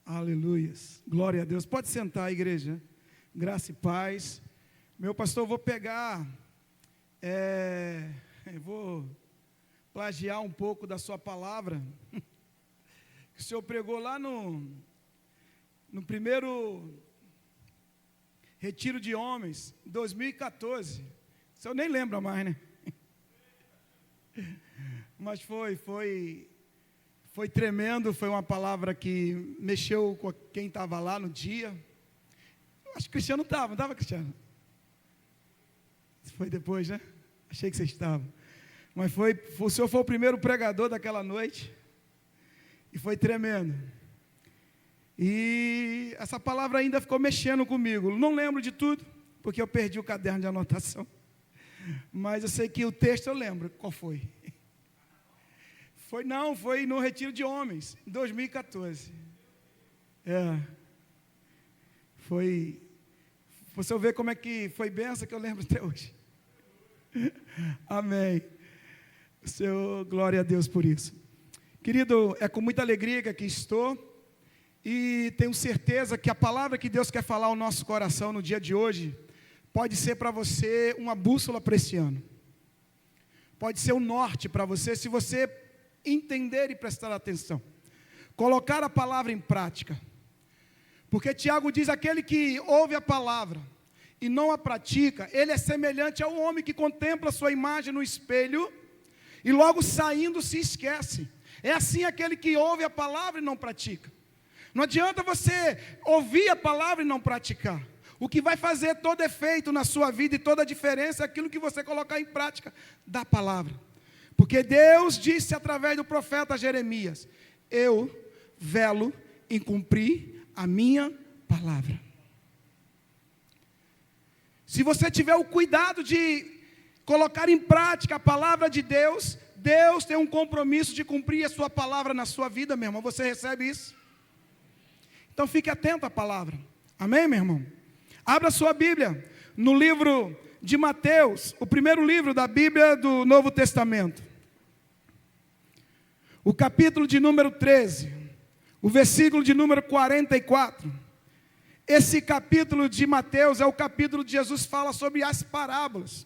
Aleluias. Glória a Deus. Pode sentar, igreja. Graça e paz. Meu pastor, eu vou pegar, eu vou plagiar um pouco da sua palavra, que o senhor pregou lá no primeiro retiro de homens, em 2014. O senhor nem lembra mais, né? Mas foi tremendo, foi uma palavra que mexeu com quem estava lá no dia. Acho que o Cristiano estava, não estava, Cristiano? Foi depois, né? Achei que você estava. Mas o senhor foi o primeiro pregador daquela noite. E foi tremendo. E essa palavra ainda ficou mexendo comigo. Não lembro de tudo, porque eu perdi o caderno de anotação. Mas eu sei que o texto eu lembro. Qual foi? Foi no Retiro de Homens, em 2014. Foi. Você vê como é que foi benção, que eu lembro até hoje. Amém. Senhor, glória a Deus por isso. Querido, é com muita alegria que aqui estou. E tenho certeza que a palavra que Deus quer falar ao nosso coração no dia de hoje pode ser para você uma bússola para esse ano. Pode ser um norte para você, se você entender e prestar atenção. Colocar a palavra em prática. Porque Tiago diz, aquele que ouve a palavra e não a pratica, ele é semelhante ao homem que contempla sua imagem no espelho e logo saindo se esquece. É assim aquele que ouve a palavra e não pratica. Não adianta você ouvir a palavra e não praticar. O que vai fazer todo efeito na sua vida e toda a diferença é aquilo que você colocar em prática da palavra. Porque Deus disse através do profeta Jeremias, eu velo em cumprir a minha palavra. Se você tiver o cuidado de colocar em prática a palavra de Deus, Deus tem um compromisso de cumprir a sua palavra na sua vida, meu irmão. Você recebe isso? Então fique atento à palavra. Amém, meu irmão? Abra sua Bíblia no livro de Mateus, o primeiro livro da Bíblia do Novo Testamento. O capítulo de número 13, o versículo de número 44. Esse capítulo de Mateus é o capítulo de Jesus fala sobre as parábolas.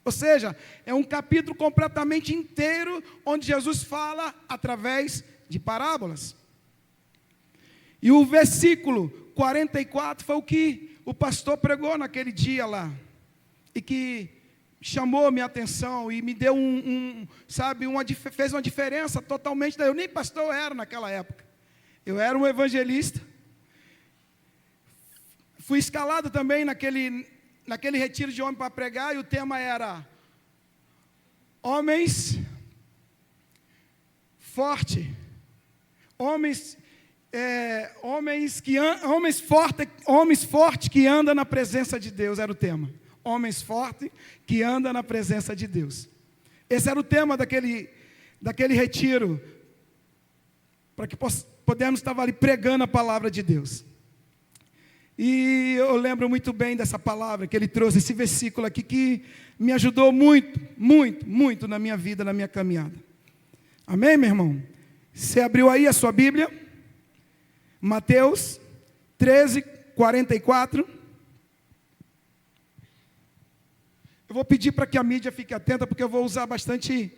Ou seja, é um capítulo completamente inteiro, onde Jesus fala através de parábolas. E o versículo 44 foi o que o pastor pregou naquele dia lá. E que chamou minha atenção e me deu fez uma diferença totalmente. Eu nem pastor era naquela época. Eu era um evangelista. Fui escalado também naquele retiro de homem para pregar, e o tema era homens fortes, homens fortes que andam na presença de Deus, era o tema. Homens fortes que andam na presença de Deus. Esse era o tema daquele retiro, para que pudéssemos estar ali pregando a palavra de Deus. E eu lembro muito bem dessa palavra que ele trouxe, esse versículo aqui, que me ajudou muito, muito, muito na minha vida, na minha caminhada. Amém, meu irmão? Você abriu aí a sua Bíblia? Mateus 13, 44. Eu vou pedir para que a mídia fique atenta, porque eu vou usar bastante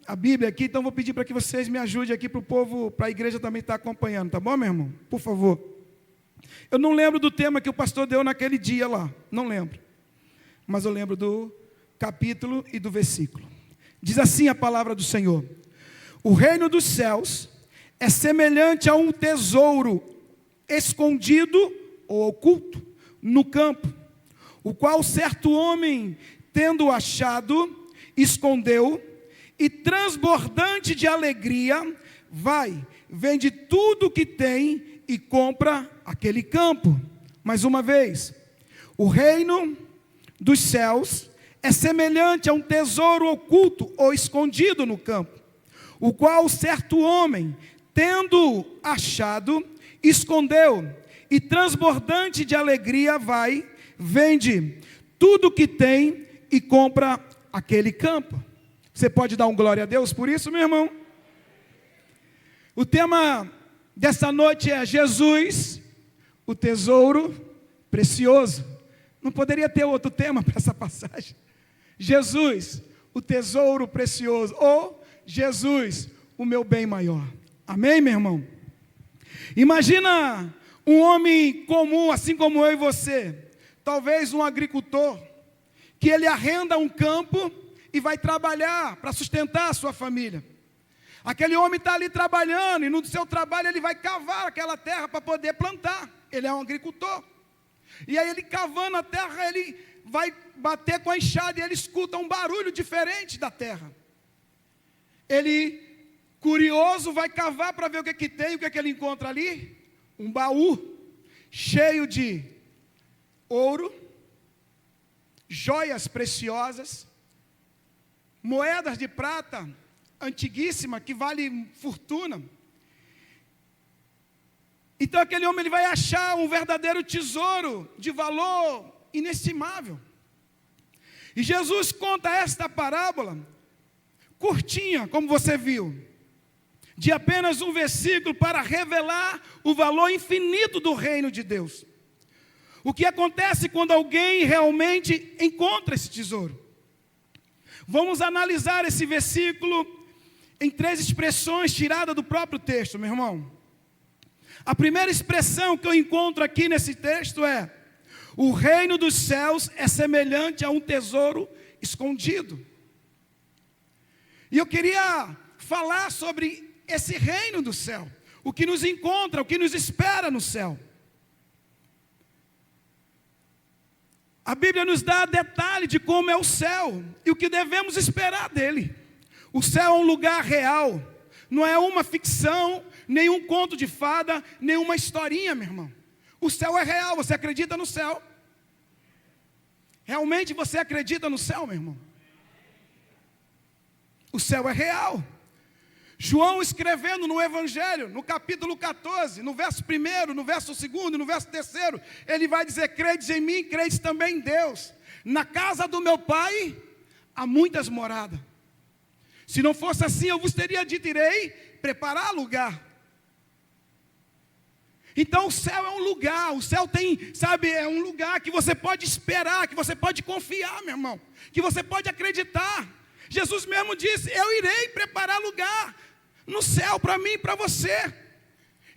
a Bíblia aqui, então vou pedir para que vocês me ajudem aqui para o povo, para a igreja também estar acompanhando, tá bom, meu irmão? Por favor. Eu não lembro do tema que o pastor deu naquele dia lá, não lembro. Mas eu lembro do capítulo e do versículo. Diz assim a palavra do Senhor: o reino dos céus é semelhante a um tesouro escondido ou oculto no campo, o qual certo homem, tendo achado, escondeu, e transbordante de alegria, vai, vende tudo o que tem e compra aquele campo. Mais uma vez, o reino dos céus é semelhante a um tesouro oculto ou escondido no campo, o qual certo homem, tendo achado, escondeu, e transbordante de alegria vai, vende tudo o que tem e compra aquele campo. Você pode dar um glória a Deus por isso, meu irmão? O tema dessa noite é Jesus, o tesouro precioso. Não poderia ter outro tema para essa passagem. Jesus, o tesouro precioso, ou Jesus, o meu bem maior. Amém, meu irmão? Imagina um homem comum, assim como eu e você, talvez um agricultor, que ele arrenda um campo e vai trabalhar para sustentar a sua família. Aquele homem está ali trabalhando, e no seu trabalho ele vai cavar aquela terra para poder plantar. Ele é um agricultor. E aí ele cavando a terra, ele vai bater com a enxada e ele escuta um barulho diferente da terra. Ele, curioso, vai cavar para ver o que tem, o que ele encontra ali? Um baú cheio de ouro, joias preciosas, moedas de prata antiguíssima, que vale fortuna. Então aquele homem ele vai achar um verdadeiro tesouro de valor inestimável. E Jesus conta esta parábola, curtinha, como você viu, de apenas um versículo para revelar o valor infinito do reino de Deus. O que acontece quando alguém realmente encontra esse tesouro? Vamos analisar esse versículo em 3 expressões tiradas do próprio texto, meu irmão. A primeira expressão que eu encontro aqui nesse texto é: o reino dos céus é semelhante a um tesouro escondido. E eu queria falar sobre esse reino do céu, o que nos encontra, o que nos espera no céu. A Bíblia nos dá detalhe de como é o céu e o que devemos esperar dele. O céu é um lugar real, não é uma ficção, nenhum conto de fada, nenhuma historinha, meu irmão. O céu é real, você acredita no céu? Realmente você acredita no céu, meu irmão? O céu é real. João escrevendo no Evangelho, no capítulo 14, no verso 1, no verso 2, no verso 3, ele vai dizer: credes em mim, credes também em Deus. Na casa do meu Pai há muitas moradas. Se não fosse assim, eu vos teria dito: irei preparar lugar. Então o céu é um lugar, o céu tem, sabe, é um lugar que você pode esperar, que você pode confiar, meu irmão, que você pode acreditar. Jesus mesmo disse: eu irei preparar lugar no céu para mim e para você.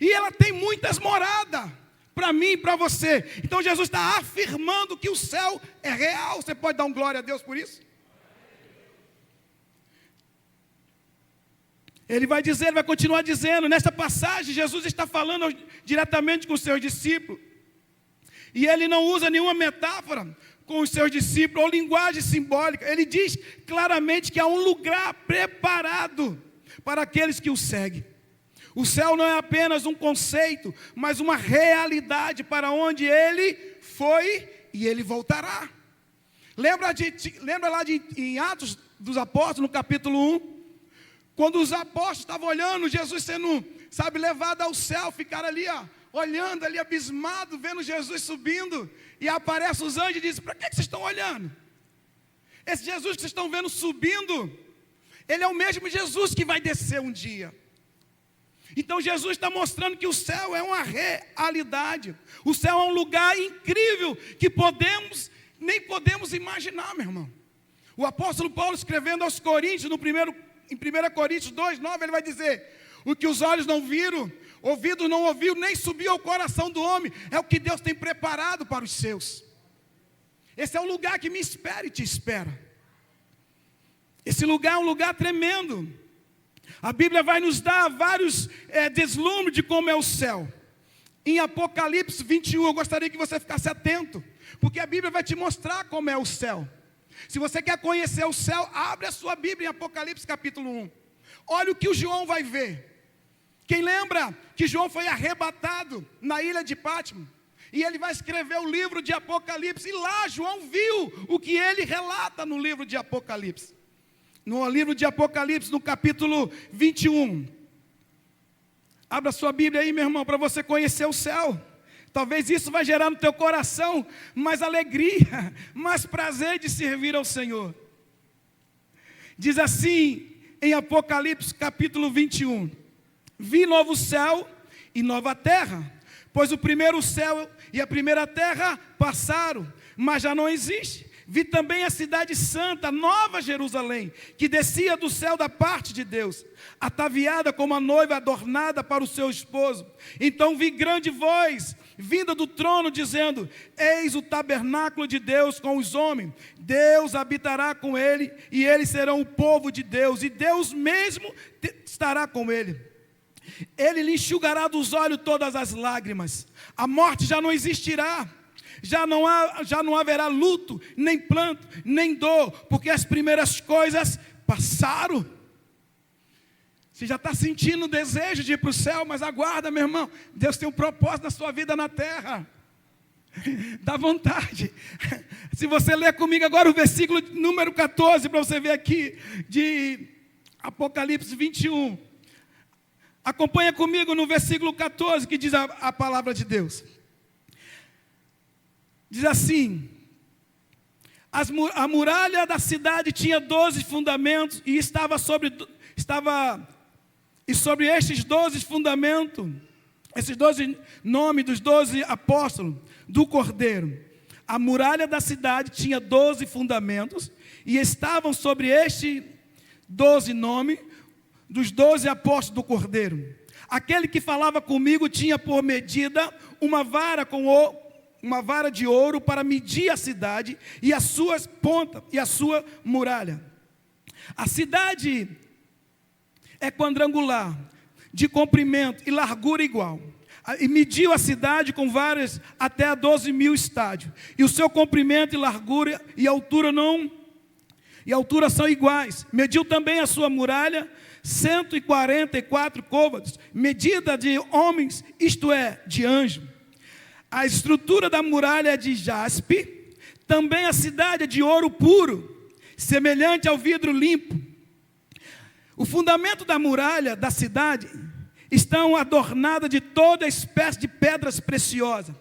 E ela tem muitas moradas para mim e para você. Então Jesus está afirmando que o céu é real. Você pode dar um glória a Deus por isso? Ele vai dizer, ele vai continuar dizendo, nesta passagem, Jesus está falando diretamente com os seus discípulos. E ele não usa nenhuma metáfora com os seus discípulos, ou linguagem simbólica. Ele diz claramente que há um lugar preparado para aqueles que o seguem. O céu não é apenas um conceito, mas uma realidade para onde ele foi e ele voltará. Lembra lá em Atos dos Apóstolos, no capítulo 1, quando os apóstolos estavam olhando Jesus sendo, sabe, levado ao céu, ficaram ali, olhando ali, abismado, vendo Jesus subindo, e aparecem os anjos e dizem: para que vocês estão olhando? Esse Jesus que vocês estão vendo subindo, ele é o mesmo Jesus que vai descer um dia. Então Jesus está mostrando que o céu é uma realidade. O céu é um lugar incrível que nem podemos imaginar, meu irmão. O apóstolo Paulo, escrevendo aos Coríntios, em 1 Coríntios 2:9, ele vai dizer: o que os olhos não viram, ouvido não ouviu, nem subiu ao coração do homem, é o que Deus tem preparado para os seus. Esse é o lugar que me espera e te espera. Esse lugar é um lugar tremendo. A Bíblia vai nos dar vários deslumbres de como é o céu. Em Apocalipse 21, eu gostaria que você ficasse atento, porque a Bíblia vai te mostrar como é o céu. Se você quer conhecer o céu, abre a sua Bíblia em Apocalipse capítulo 1. Olha o que o João vai ver. Quem lembra que João foi arrebatado na ilha de Patmos? E ele vai escrever o livro de Apocalipse. E lá João viu o que ele relata no livro de Apocalipse. No livro de Apocalipse, no capítulo 21. Abra sua Bíblia aí, meu irmão, para você conhecer o céu. Talvez isso vai gerar no teu coração mais alegria, mais prazer de servir ao Senhor. Diz assim em Apocalipse capítulo 21: vi novo céu e nova terra, pois o primeiro céu e a primeira terra passaram, mas já não existe. Vi também a cidade santa, Nova Jerusalém, que descia do céu da parte de Deus, ataviada como a noiva adornada para o seu esposo. Então vi grande voz vinda do trono, dizendo: eis o tabernáculo de Deus com os homens, Deus habitará com ele, e eles serão o povo de Deus, e Deus mesmo estará com ele. Ele lhe enxugará dos olhos todas as lágrimas, a morte já não existirá, já não haverá luto, nem pranto, nem dor, porque as primeiras coisas passaram. Você já está sentindo o desejo de ir para o céu, mas aguarda, meu irmão, Deus tem um propósito na sua vida na terra. Dá vontade. Se você ler comigo agora o versículo número 14, para você ver aqui, de Apocalipse 21. Acompanha comigo no versículo 14, que diz a palavra de Deus. Diz assim: a muralha da cidade tinha 12 fundamentos, e sobre estes 12 fundamentos, esses 12 nomes dos 12 apóstolos do Cordeiro, a muralha da cidade tinha 12 fundamentos, e estavam sobre estes 12 nomes dos 12 apóstolos do Cordeiro. Aquele que falava comigo tinha por medida uma vara de ouro para medir a cidade e as suas pontas e a sua muralha. A cidade é quadrangular, de comprimento e largura igual. E mediu a cidade com varas até a 12.000 estádios. E o seu comprimento e largura e altura são iguais. Mediu também a sua muralha, 144 côvados, medida de homens, isto é, de anjo. A estrutura da muralha é de jaspe, também a cidade é de ouro puro, semelhante ao vidro limpo. O fundamento da muralha da cidade estão adornadas de toda espécie de pedras preciosas.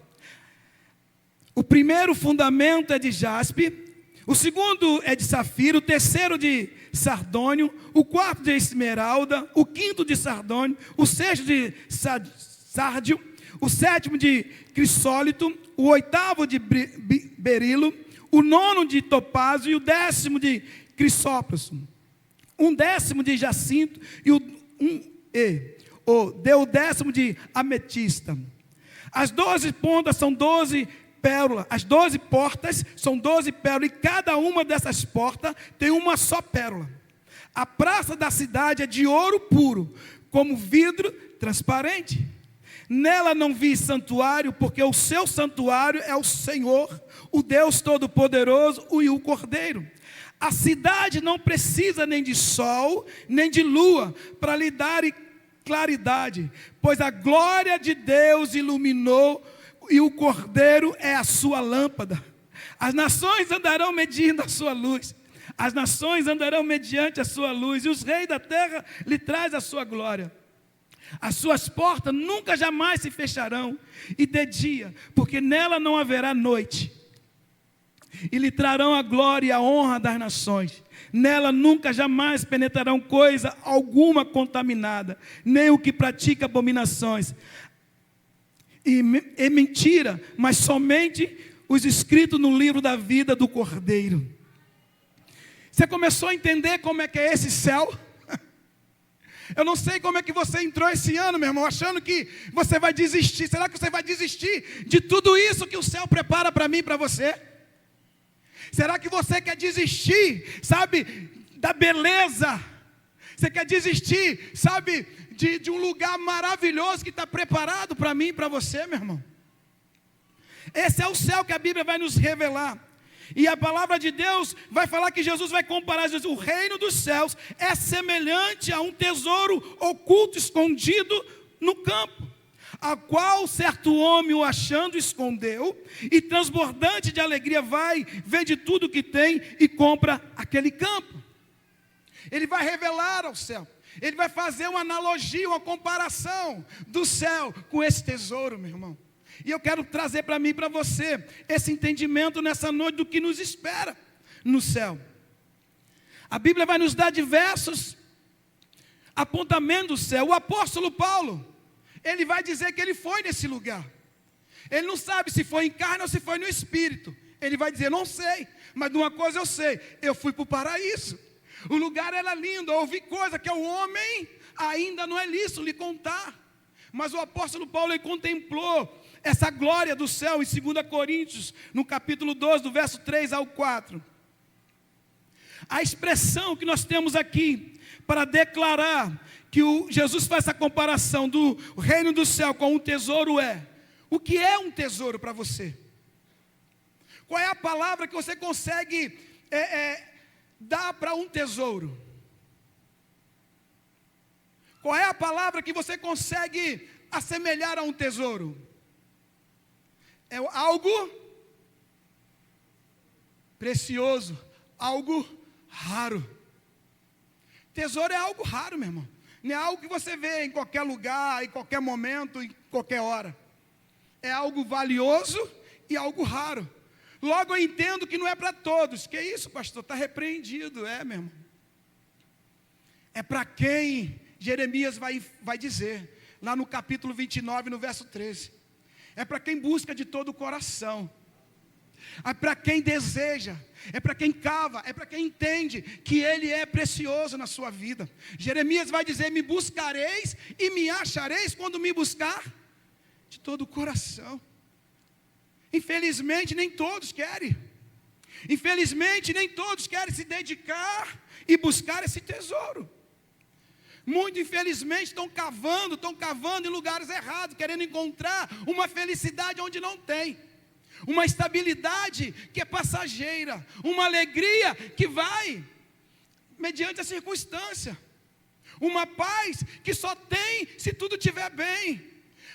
O primeiro fundamento é de jaspe, o segundo é de safiro, o terceiro de sardônio, o quarto de esmeralda, o quinto de sardônio, o sexto de sárdio, o sétimo de crisólito, o oitavo de berilo, o nono de topázio e o 10º de crisópraso, um 10º de jacinto e o 10º de ametista. As 12 pontas são 12 pérolas, as 12 portas são 12 pérolas, e cada uma dessas portas tem uma só pérola. A praça da cidade é de ouro puro, como vidro transparente. Nela não vi santuário, porque o seu santuário é o Senhor, o Deus Todo-Poderoso e o Cordeiro. A cidade não precisa nem de sol, nem de lua, para lhe dar claridade, pois a glória de Deus iluminou, e o Cordeiro é a sua lâmpada. As nações andarão medindo a sua luz, as nações andarão mediante a sua luz, e os reis da terra lhe traz a sua glória. As suas portas nunca jamais se fecharão, e de dia, porque nela não haverá noite. E lhe trarão a glória e a honra das nações. Nela nunca jamais penetrarão coisa alguma contaminada, nem o que pratica abominações e mentira, mas somente os escritos no livro da vida do Cordeiro. Você começou a entender como é que é esse céu? Eu não sei como é que você entrou esse ano, meu irmão, achando que você vai desistir. Será que você vai desistir de tudo isso que o céu prepara para mim e para você? Será que você quer desistir, sabe, da beleza? Você quer desistir, sabe, de um lugar maravilhoso que está preparado para mim e para você, meu irmão? Esse é o céu que a Bíblia vai nos revelar. E a palavra de Deus vai falar que Jesus vai comparar, o reino dos céus é semelhante a um tesouro oculto, escondido no campo, a qual certo homem o achando escondeu, e transbordante de alegria vai, vende tudo que tem e compra aquele campo. Ele vai revelar ao céu, ele vai fazer uma analogia, uma comparação do céu com esse tesouro, meu irmão. E eu quero trazer para mim e para você esse entendimento nessa noite do que nos espera no céu. A Bíblia vai nos dar diversos apontamentos do céu. O apóstolo Paulo, ele vai dizer que ele foi nesse lugar. Ele não sabe se foi em carne ou se foi no espírito. Ele vai dizer, não sei, mas de uma coisa eu sei, eu fui para o paraíso. O lugar era lindo, eu ouvi coisa que ao homem ainda não é lícito lhe contar. Mas o apóstolo Paulo, ele contemplou essa glória do céu em 2 Coríntios, no capítulo 12, do verso 3 ao 4. A expressão que nós temos aqui para declarar que Jesus faz essa comparação do reino do céu com um tesouro é: o que é um tesouro para você? Qual é a palavra que você consegue dar para um tesouro? Qual é a palavra que você consegue assemelhar a um tesouro? É algo precioso, algo raro. Tesouro é algo raro, meu irmão. Não é algo que você vê em qualquer lugar, em qualquer momento, em qualquer hora. É algo valioso e algo raro. Logo eu entendo que não é para todos. Que isso, pastor? Está repreendido. É, meu irmão. É para quem Jeremias vai dizer, lá no capítulo 29, no verso 13. É para quem busca de todo o coração. É para quem deseja, é para quem cava, é para quem entende que Ele é precioso na sua vida. Jeremias vai dizer, me buscareis e me achareis quando me buscar de todo o coração. Infelizmente nem todos querem. Infelizmente nem todos querem se dedicar e buscar esse tesouro. Muito infelizmente estão cavando em lugares errados, querendo encontrar uma felicidade onde não tem. Uma estabilidade que é passageira, uma alegria que vai mediante a circunstância, uma paz que só tem se tudo estiver bem.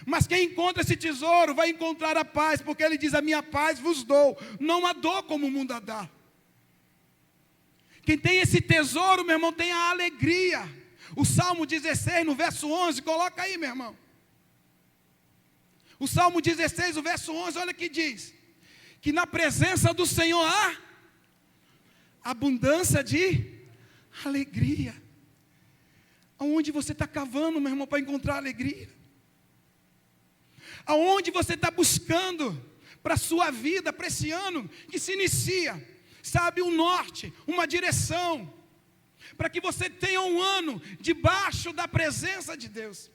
Mas quem encontra esse tesouro vai encontrar a paz, porque ele diz, a minha paz vos dou, não a dou como o mundo a dá. Quem tem esse tesouro, meu irmão, tem a alegria. O Salmo 16, no verso 11, coloca aí, meu irmão. O Salmo 16, o verso 11, olha que diz, que na presença do Senhor há abundância de alegria. Aonde você está cavando, meu irmão, para encontrar alegria? Aonde você está buscando para a sua vida, para esse ano que se inicia, sabe, um norte, uma direção, para que você tenha um ano debaixo da presença de Deus,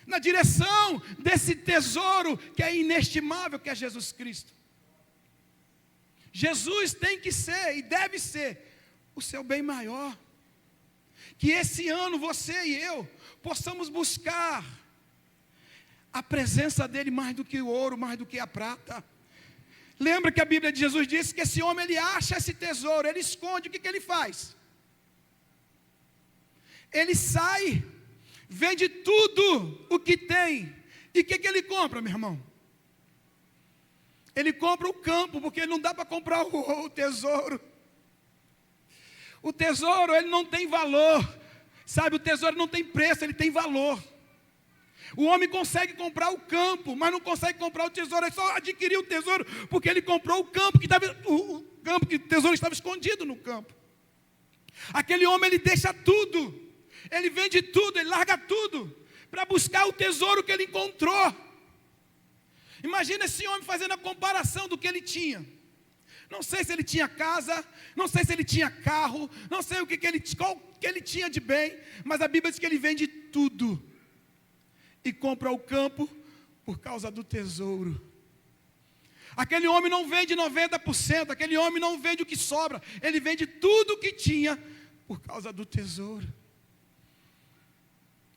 na direção desse tesouro que é inestimável, que é Jesus Cristo. Jesus tem que ser e deve ser o seu bem maior. Que esse ano você e eu possamos buscar a presença dele mais do que o ouro, mais do que a prata. Lembra que a Bíblia de Jesus disse que esse homem, ele acha esse tesouro, ele esconde. O que ele faz? Ele sai, vende tudo o que tem. E o que ele compra, meu irmão? Ele compra o campo, porque não dá para comprar o tesouro. O tesouro, ele não tem valor. Sabe, o tesouro não tem preço, ele tem valor. O homem consegue comprar o campo, mas não consegue comprar o tesouro. Ele só adquiriu o tesouro porque ele comprou o campo, que o tesouro estava escondido no campo. Aquele homem, ele deixa tudo. Ele vende tudo, ele larga tudo para buscar o tesouro que ele encontrou. Imagina esse homem fazendo a comparação do que ele tinha. Não sei se ele tinha casa, não sei se ele tinha carro, não sei qual que ele tinha de bem, mas a Bíblia diz que ele vende tudo e compra o campo por causa do tesouro. Aquele homem não vende 90%, aquele homem não vende o que sobra, ele vende tudo o que tinha por causa do tesouro.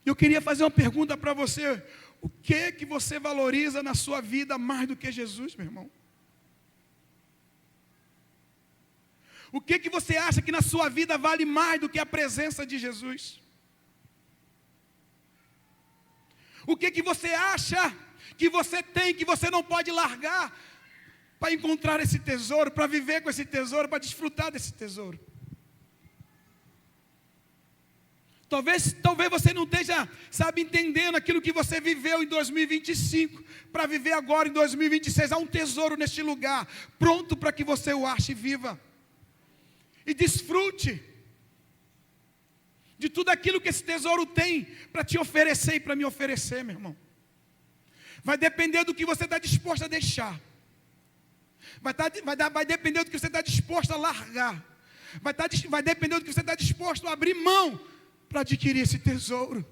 Eu queria fazer uma pergunta para você: o que você valoriza na sua vida mais do que Jesus, meu irmão? O que você acha que na sua vida vale mais do que a presença de Jesus? O que você acha que você tem, que você não pode largar para encontrar esse tesouro, para viver com esse tesouro, para desfrutar desse tesouro? Talvez você não esteja, entendendo aquilo que você viveu em 2025, para viver agora em 2026. Há um tesouro neste lugar, pronto para que você o ache e viva. E desfrute de tudo aquilo que esse tesouro tem para te oferecer e para me oferecer, meu irmão. vai depender do que você está disposto a deixar. Vai depender do que você está disposto a largar. Vai depender do que você está disposto a abrir mão para adquirir esse tesouro.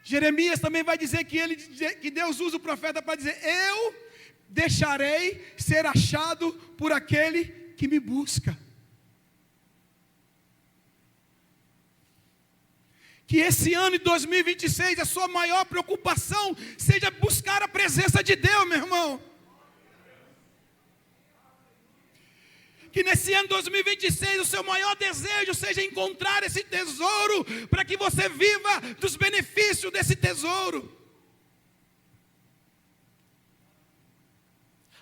Jeremias também vai dizer que Deus usa o profeta para dizer: eu deixarei ser achado por aquele que me busca. Que esse ano de 2026, a sua maior preocupação seja buscar a presença de Deus, meu irmão. Que nesse ano de 2026 o seu maior desejo seja encontrar esse tesouro, para que você viva dos benefícios desse tesouro.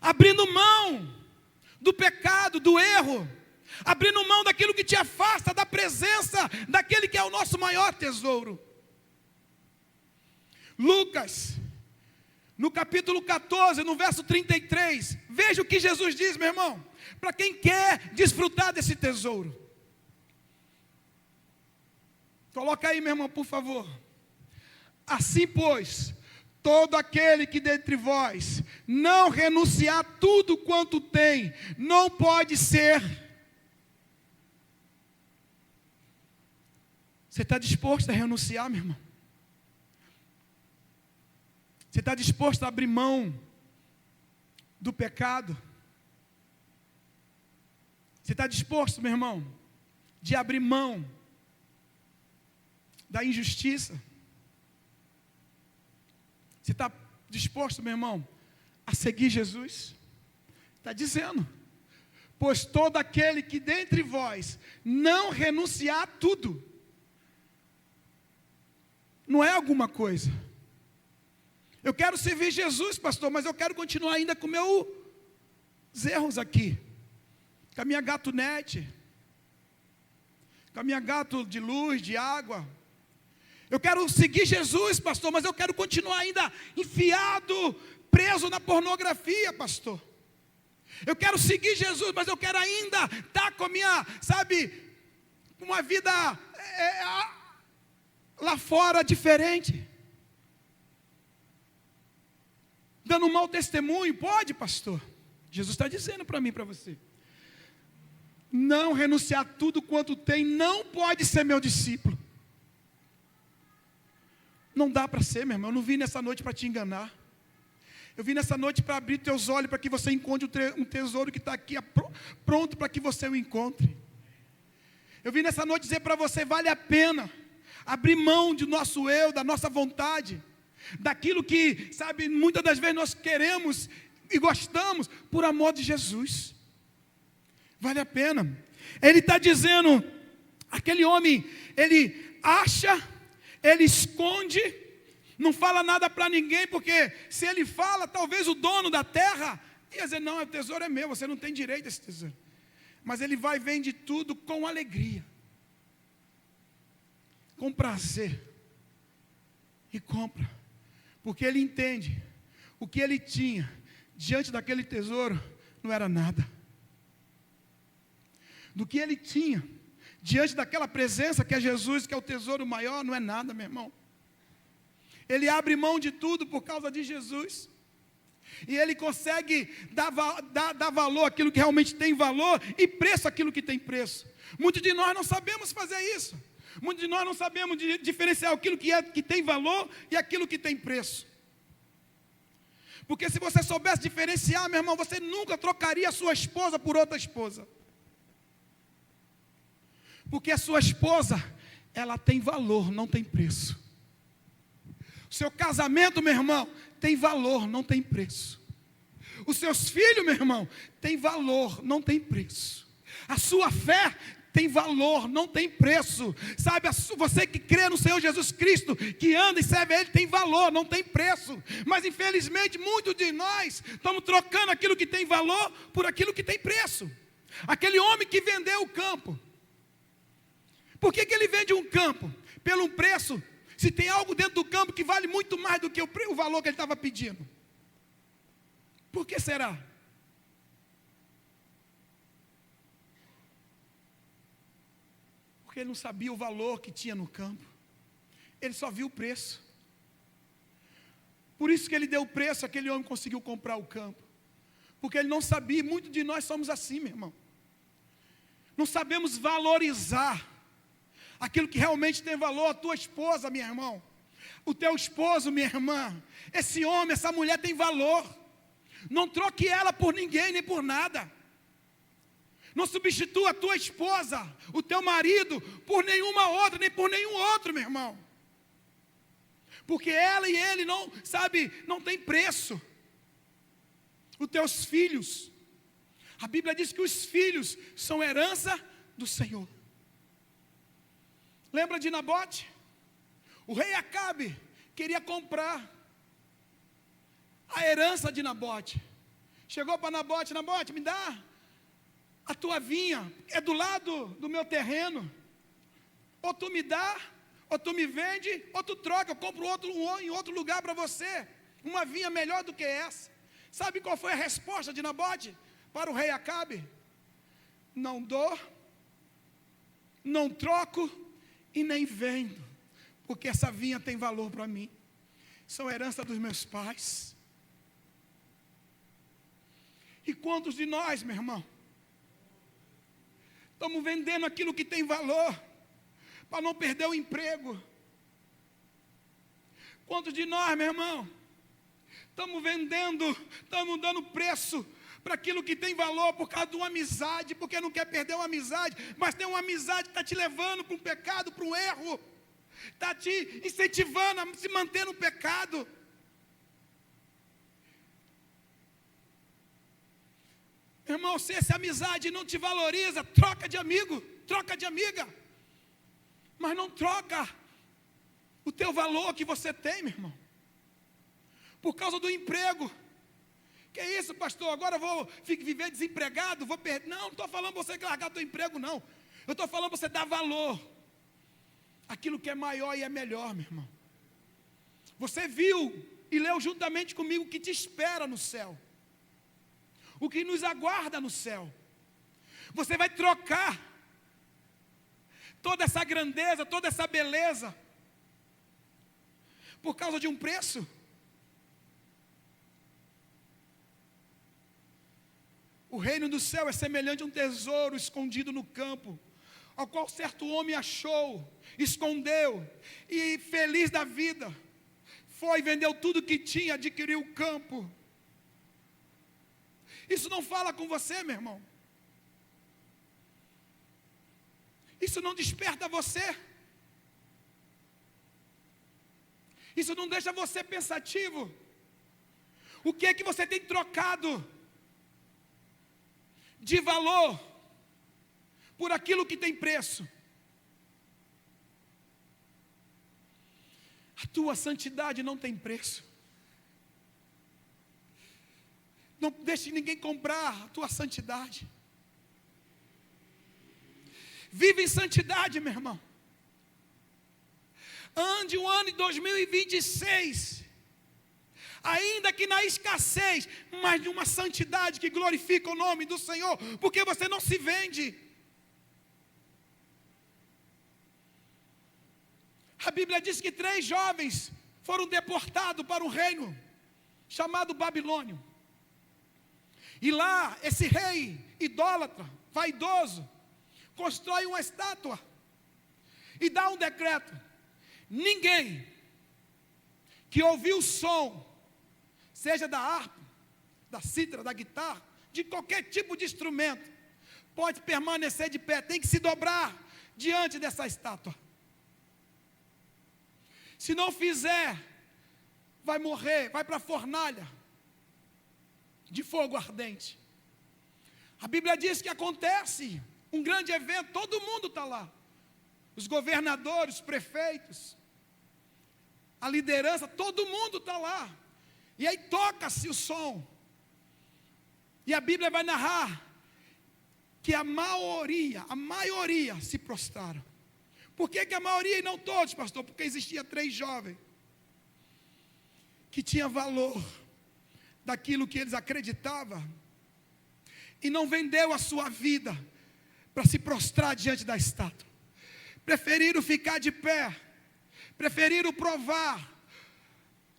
Abrindo mão do pecado, do erro, abrindo mão daquilo que te afasta da presença daquele que é o nosso maior tesouro. Lucas, no capítulo 14, no verso 33, veja o que Jesus diz, meu irmão, para quem quer desfrutar desse tesouro. Coloca aí, meu irmão, por favor. Assim, pois, todo aquele que dentre vós não renunciar tudo quanto tem, não pode ser. Você está disposto a renunciar, meu irmão? Você está disposto a abrir mão do pecado? Você está disposto, meu irmão, de abrir mão da injustiça? Você está disposto, meu irmão, a seguir Jesus? Está dizendo: pois todo aquele que dentre vós não renunciar a tudo. Não é alguma coisa. Eu quero servir Jesus, pastor, mas eu quero continuar ainda com meus erros aqui. Com a minha gatunete, com a minha gato de luz, de água. Eu quero seguir Jesus, pastor, mas eu quero continuar ainda enfiado, preso na pornografia, pastor. Eu quero seguir Jesus, mas eu quero ainda estar com a minha, uma vida lá fora diferente. Dando um mau testemunho, pode, pastor? Jesus está dizendo para mim e para você: não renunciar tudo quanto tem, não pode ser meu discípulo. Não dá para ser, meu irmão. Eu não vim nessa noite para te enganar. Eu vim nessa noite para abrir teus olhos, para que você encontre um tesouro que está aqui pronto para que você o encontre. Eu vim nessa noite dizer para você: vale a pena abrir mão do nosso eu, da nossa vontade, daquilo que, muitas das vezes nós queremos e gostamos, por amor de Jesus. Vale a pena. Ele está dizendo, aquele homem, ele acha, ele esconde, não fala nada para ninguém, porque se ele fala, talvez o dono da terra ia dizer: não, o tesouro é meu, você não tem direito a esse tesouro. Mas ele vai e vende tudo com alegria, com prazer, e compra, porque ele entende, o que ele tinha diante daquele tesouro não era nada. Do que ele tinha diante daquela presença que é Jesus, que é o tesouro maior, não é nada, meu irmão. Ele abre mão de tudo por causa de Jesus. E ele consegue dar valor àquilo que realmente tem valor e preço àquilo que tem preço. Muitos de nós não sabemos fazer isso. Muitos de nós não sabemos diferenciar aquilo que tem valor e aquilo que tem preço. Porque se você soubesse diferenciar, meu irmão, você nunca trocaria a sua esposa por outra esposa. Porque a sua esposa, ela tem valor, não tem preço. O seu casamento, meu irmão, tem valor, não tem preço. Os seus filhos, meu irmão, tem valor, não tem preço. A sua fé tem valor, não tem preço. Você que crê no Senhor Jesus Cristo, que anda e serve a Ele, tem valor, não tem preço. Mas infelizmente, muitos de nós estamos trocando aquilo que tem valor por aquilo que tem preço. Aquele homem que vendeu o campo, por que ele vende um campo? Pelo um preço, se tem algo dentro do campo que vale muito mais do que o valor que ele estava pedindo. Por que será? Porque ele não sabia o valor que tinha no campo. Ele só viu o preço. Por isso que ele deu o preço, aquele homem conseguiu comprar o campo. Porque ele não sabia, muitos de nós somos assim, meu irmão. Não sabemos valorizar aquilo que realmente tem valor. A tua esposa, meu irmão, o teu esposo, minha irmã, esse homem, essa mulher tem valor. Não troque ela por ninguém, nem por nada. Não substitua a tua esposa, o teu marido, por nenhuma outra, nem por nenhum outro, meu irmão. Porque ela e ele não, sabe, não tem preço. Os teus filhos, a Bíblia diz que os filhos são herança do Senhor. Lembra de Nabote? O rei Acabe queria comprar a herança de Nabote. Chegou para Nabote: Nabote, me dá a tua vinha, é do lado do meu terreno. Ou tu me dá, ou tu me vende, ou tu troca, eu compro em outro lugar para você, uma vinha melhor do que essa. Sabe qual foi a resposta de Nabote para o rei Acabe? Não dou, não troco e nem vendo, porque essa vinha tem valor para mim. São herança dos meus pais. E quantos de nós, meu irmão, estamos vendendo aquilo que tem valor para não perder o emprego? Quantos de nós, meu irmão, estamos vendendo, estamos dando preço para aquilo que tem valor por causa de uma amizade, porque não quer perder uma amizade, mas tem uma amizade que está te levando para um pecado, para um erro, está te incentivando a se manter no pecado. Irmão, se essa amizade não te valoriza, troca de amigo, troca de amiga, mas não troca o teu valor que você tem, meu irmão, por causa do emprego. Que é isso, pastor? Agora eu vou viver desempregado, vou perder. Não estou falando você largar teu emprego, não. Eu estou falando você dar valor àquilo que é maior e é melhor, meu irmão. Você viu e leu juntamente comigo o que te espera no céu, o que nos aguarda no céu. Você vai trocar toda essa grandeza, toda essa beleza, por causa de um preço? O reino do céu é semelhante a um tesouro escondido no campo, ao qual certo homem achou, escondeu, e feliz da vida, foi, vendeu tudo que tinha, adquiriu o campo. Isso não fala com você, meu irmão? Isso não desperta você? Isso não deixa você pensativo? O que é que você tem trocado de valor por aquilo que tem preço? A tua santidade não tem preço. Não deixe ninguém comprar a tua santidade. Vive em santidade, meu irmão. Ande o ano de 2026, ainda que na escassez, mas de uma santidade que glorifica o nome do Senhor, porque você não se vende. A Bíblia diz que 3 jovens foram deportados para um reino chamado Babilônio. E lá, esse rei idólatra, vaidoso, constrói uma estátua e dá um decreto: ninguém que ouviu o som, seja da harpa, da cítara, da guitarra, de qualquer tipo de instrumento, pode permanecer de pé, tem que se dobrar diante dessa estátua. Se não fizer, vai morrer, vai para a fornalha de fogo ardente. A Bíblia diz que acontece um grande evento, todo mundo está lá. Os governadores, os prefeitos, a liderança, todo mundo está lá. E aí toca-se o som. E a Bíblia vai narrar que a maioria se prostraram. Por que a maioria e não todos, pastor? Porque existia 3 jovens que tinham valor daquilo que eles acreditavam e não vendeu a sua vida para se prostrar diante da estátua. Preferiram ficar de pé, preferiram provar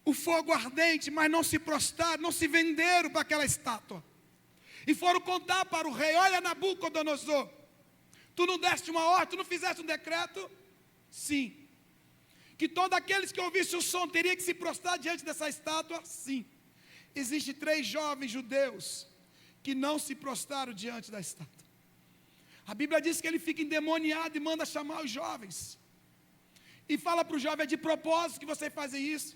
o fogo ardente, mas não se prostraram, não se venderam para aquela estátua. E foram contar para o rei: olha, Nabucodonosor, tu não deste uma ordem, tu não fizeste um decreto? Sim. Que todos aqueles que ouvissem o som teriam que se prostrar diante dessa estátua? Sim. Existem 3 jovens judeus que não se prostraram diante da estátua. A Bíblia diz que ele fica endemoniado e manda chamar os jovens. E fala para o jovem: é de propósito que vocês fazem isso.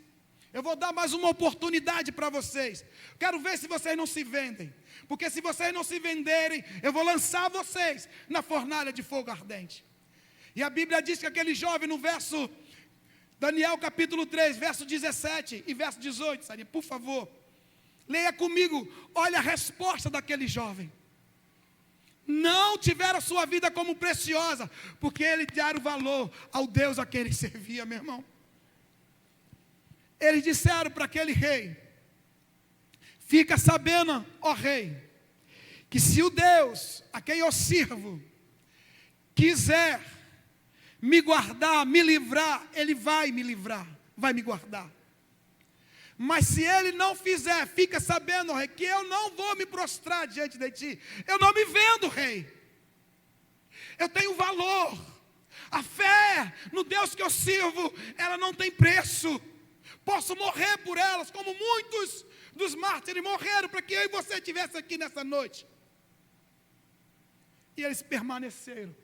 Eu vou dar mais uma oportunidade para vocês. Quero ver se vocês não se vendem. Porque se vocês não se venderem, eu vou lançar vocês na fornalha de fogo ardente. E a Bíblia diz que aquele jovem, no verso, Daniel capítulo 3, verso 17 e verso 18, Sarinha, por favor, leia comigo. Olha a resposta daquele jovem. Não tiveram a sua vida como preciosa, porque ele deram valor ao Deus a quem ele servia, meu irmão. Eles disseram para aquele rei: fica sabendo, ó rei, que se o Deus a quem eu sirvo quiser me guardar, me livrar, Ele vai me livrar, vai me guardar. Mas se Ele não fizer, fica sabendo, rei, que eu não vou me prostrar diante de ti. Eu não me vendo, rei. Eu tenho valor. A fé no Deus que eu sirvo, ela não tem preço. Posso morrer por elas, como muitos dos mártires morreram, para que eu e você estivesse aqui nessa noite. E eles permaneceram.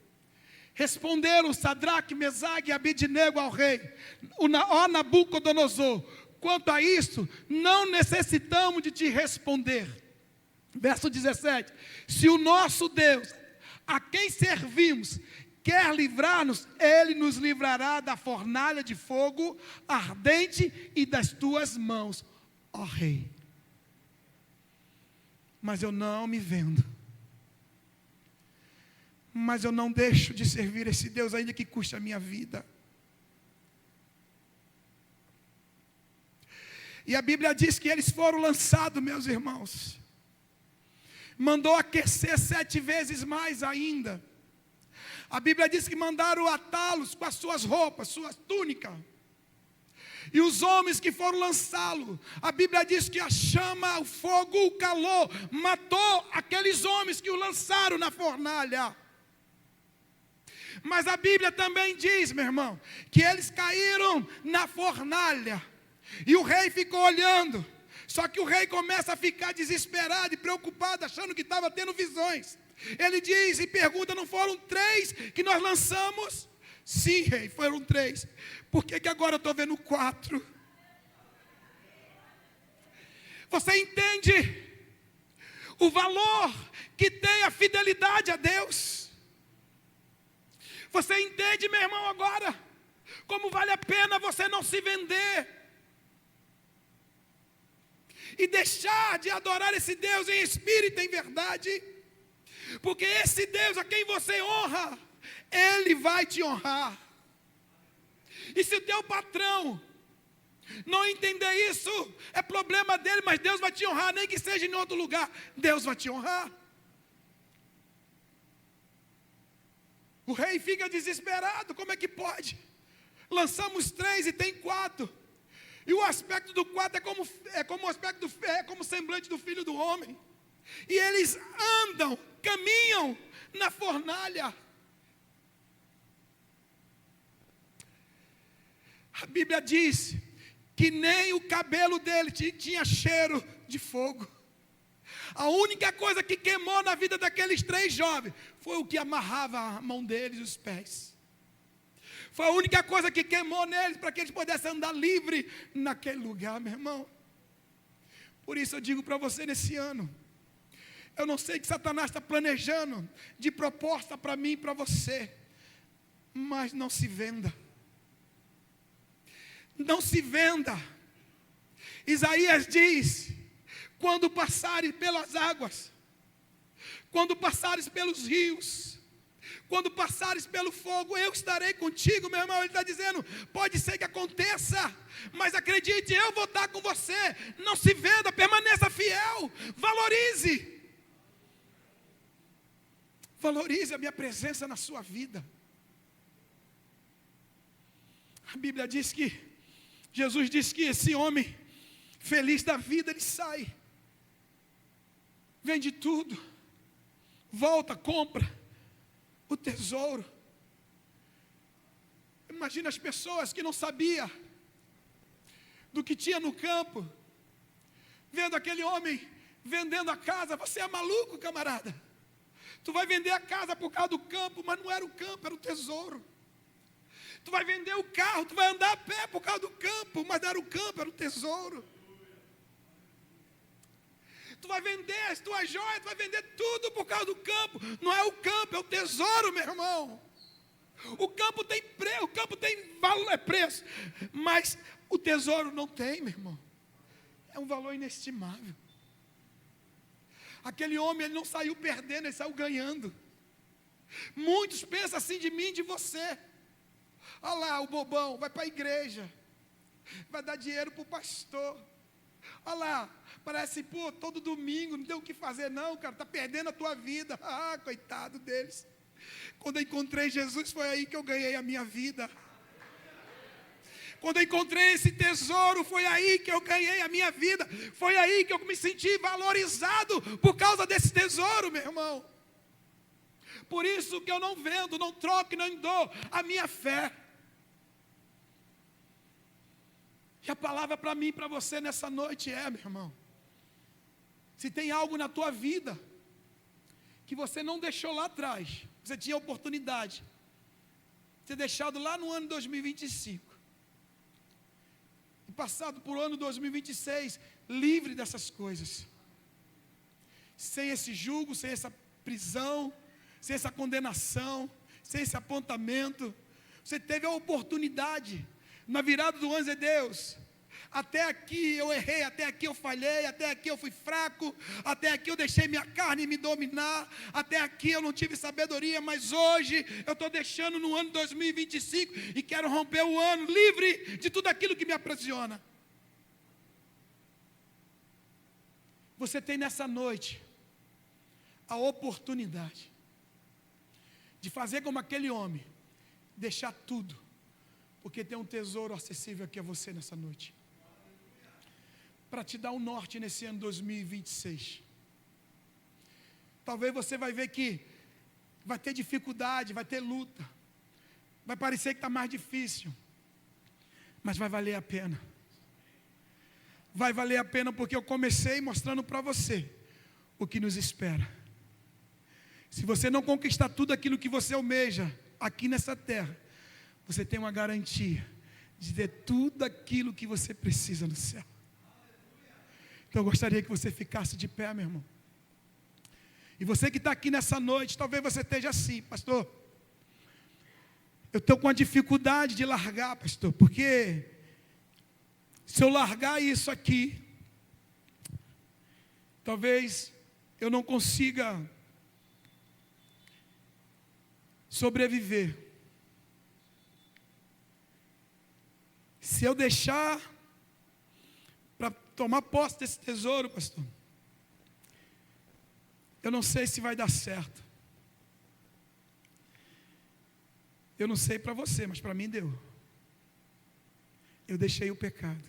Responderam Sadraque, Mesaque e Abednego ao rei: ó Nabucodonosor, quanto a isso, não necessitamos de te responder. Verso 17: se o nosso Deus, a quem servimos, quer livrar-nos, Ele nos livrará da fornalha de fogo ardente e das tuas mãos, ó rei. Mas eu não me vendo. Mas eu não deixo de servir esse Deus, ainda que custe a minha vida. E a Bíblia diz que eles foram lançados, meus irmãos. Mandou aquecer 7 vezes mais ainda. A Bíblia diz que mandaram atá-los com as suas roupas, suas túnicas. E os homens que foram lançá-lo, a Bíblia diz que a chama, o fogo, o calor, matou aqueles homens que o lançaram na fornalha. Mas a Bíblia também diz, meu irmão, que eles caíram na fornalha. E o rei ficou olhando. Só que o rei começa a ficar desesperado e preocupado, achando que estava tendo visões. Ele diz e pergunta: não foram 3 que nós lançamos? Sim, rei, foram 3. Por que agora eu estou vendo 4? Você entende o valor que tem a fidelidade a Deus? Você entende, meu irmão, agora como vale a pena você não se vender e deixar de adorar esse Deus em espírito e em verdade? Porque esse Deus a quem você honra, Ele vai te honrar. E se o teu patrão não entender isso, é problema dele, mas Deus vai te honrar, nem que seja em outro lugar, Deus vai te honrar. O rei fica desesperado: como é que pode? Lançamos 3 e tem 4. E o aspecto do 4 é como o semblante do Filho do Homem. E eles andam, caminham na fornalha. A Bíblia diz que nem o cabelo dele tinha cheiro de fogo. A única coisa que queimou na vida daqueles 3 jovens foi o que amarrava a mão deles e os pés. Foi a única coisa que queimou neles, para que eles pudessem andar livre naquele lugar, meu irmão. Por isso eu digo para você nesse ano, eu não sei o que Satanás está planejando de proposta para mim e para você, mas não se venda. Não se venda. Isaías diz: quando passares pelas águas, quando passares pelos rios, quando passares pelo fogo, eu estarei contigo, meu irmão. Ele está dizendo: pode ser que aconteça, mas acredite, eu vou estar com você. Não se venda, permaneça fiel, valorize. Valorize a minha presença na sua vida. A Bíblia diz que Jesus disse que esse homem, feliz da vida, ele sai, vende tudo, volta, compra o tesouro. Imagina as pessoas que não sabiam do que tinha no campo, vendo aquele homem vendendo a casa. Você é maluco, camarada? Tu vai vender a casa por causa do campo, mas não era o campo, era o tesouro. Tu vai vender o carro, tu vai andar a pé por causa do campo, mas não era o campo, era o tesouro. Tu vai vender as tuas joias, tu vai vender tudo por causa do campo. Não é o campo, é o tesouro, meu irmão. O campo tem preço, o campo tem valor, é preço, mas o tesouro não tem, meu irmão. É um valor inestimável. Aquele homem, ele não saiu perdendo, ele saiu ganhando. Muitos pensam assim de mim, de você. Olha lá, o bobão, vai para a igreja, vai dar dinheiro para o pastor. Olha lá, parece, pô, todo domingo, não tem o que fazer não, cara, está perdendo a tua vida. Ah, coitado deles. Quando eu encontrei Jesus, foi aí que eu ganhei a minha vida. Quando eu encontrei esse tesouro, foi aí que eu ganhei a minha vida. Foi aí que eu me senti valorizado por causa desse tesouro, meu irmão. Por isso que eu não vendo, não troco, não dou a minha fé. E a palavra para mim, para você nessa noite é, meu irmão, se tem algo na tua vida que você não deixou lá atrás, você tinha oportunidade de ter deixado lá no ano 2025, e passado por ano 2026, livre dessas coisas, sem esse julgo, sem essa prisão, sem essa condenação, sem esse apontamento. Você teve a oportunidade, na virada do ano, de Deus, até aqui eu errei, até aqui eu falhei, até aqui eu fui fraco, até aqui eu deixei minha carne me dominar, até aqui eu não tive sabedoria, mas hoje eu estou deixando no ano 2025 e quero romper o ano livre de tudo aquilo que me aprisiona. Você tem nessa noite a oportunidade de fazer como aquele homem, deixar tudo, porque tem um tesouro acessível aqui a você nessa noite, para te dar um norte nesse ano 2026. Talvez você vai ver que vai ter dificuldade, vai ter luta, vai parecer que está mais difícil, mas vai valer a pena. Vai valer a pena, porque eu comecei mostrando para você o que nos espera. Se você não conquistar tudo aquilo que você almeja aqui nessa terra, você tem uma garantia de ter tudo aquilo que você precisa no céu. Então eu gostaria que você ficasse de pé, meu irmão. E você que está aqui nessa noite, talvez você esteja assim: pastor, eu estou com a dificuldade de largar, pastor, porque se eu largar isso aqui, talvez eu não consiga sobreviver. Se eu deixar para tomar posse desse tesouro, pastor, eu não sei se vai dar certo. Eu não sei para você, mas para mim deu. Eu deixei o pecado.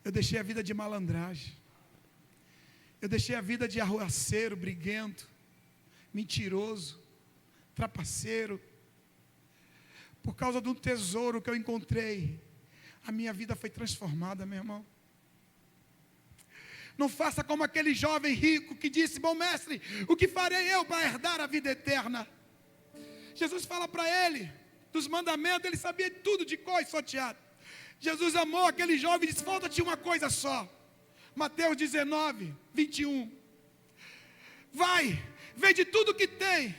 Eu deixei a vida de malandragem. Eu deixei a vida de arruaceiro, briguento, mentiroso, trapaceiro. Por causa de um tesouro que eu encontrei, a minha vida foi transformada, meu irmão. Não faça como aquele jovem rico que disse: bom mestre, o que farei eu para herdar a vida eterna? Jesus fala para ele dos mandamentos, ele sabia tudo de cor e salteado. Jesus amou aquele jovem e disse: falta-te uma coisa só. Mateus 19, 21. Vai, vende tudo que tem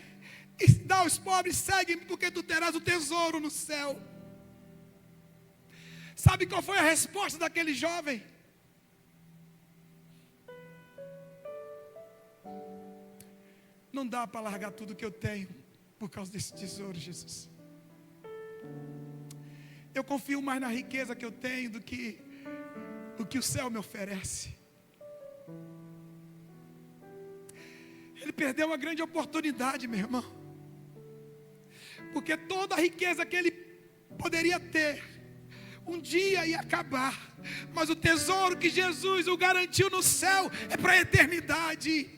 e dá aos pobres, segue-me, porque tu terás o tesouro no céu. Sabe qual foi a resposta daquele jovem? Não dá para largar tudo que eu tenho por causa desse tesouro, Jesus. Eu confio mais na riqueza que eu tenho do que o céu me oferece. Ele perdeu uma grande oportunidade, meu irmão, porque toda a riqueza que ele poderia ter, Um dia ia acabar, mas o tesouro que Jesus o garantiu no céu é para a eternidade.